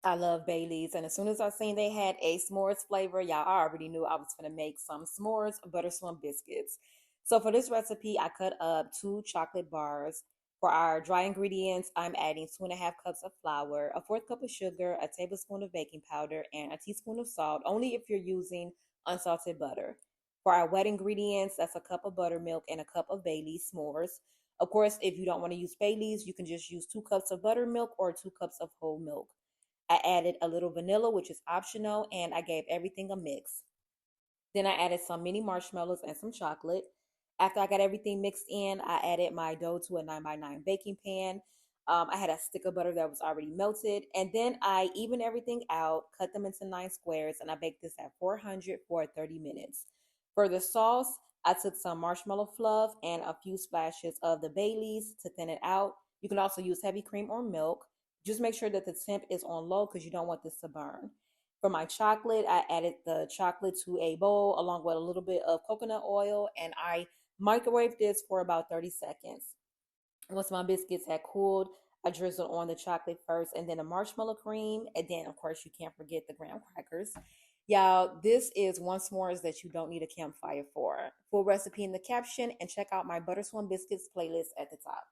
I love Bailey's, and as soon as I seen they had a s'mores flavor, y'all, I already knew I was gonna make some s'mores butter swim biscuits. So for this recipe, I cut up 2 chocolate bars. For our dry ingredients, I'm adding 2.5 cups of flour, a fourth cup of sugar, a tablespoon of baking powder, and a teaspoon of salt, only if you're using unsalted butter. For our wet ingredients, that's a cup of buttermilk and a cup of Bailey's s'mores. Of course, if you don't want to use Bailey's, you can just use 2 cups of buttermilk or 2 cups of whole milk. I added a little vanilla, which is optional, and I gave everything a mix. Then I added some mini marshmallows and some chocolate. After I got everything mixed in, I added my dough to a 9 by 9 baking pan. I had a stick of butter that was already melted. And then I evened everything out, cut them into 9 squares, and I baked this at 400 for 30 minutes. For the sauce, I took some marshmallow fluff and a few splashes of the Baileys to thin it out. You can also use heavy cream or milk. Just make sure that the temp is on low because you don't want this to burn. For my chocolate, I added the chocolate to a bowl along with a little bit of coconut oil, and I microwaved this for about 30 seconds. Once my biscuits had cooled, I drizzled on the chocolate first and then the marshmallow cream. And then, of course, you can't forget the graham crackers. Y'all, this is one s'mores that you don't need a campfire for. Full recipe in the caption and check out my Butter Swim Biscuits playlist at the top.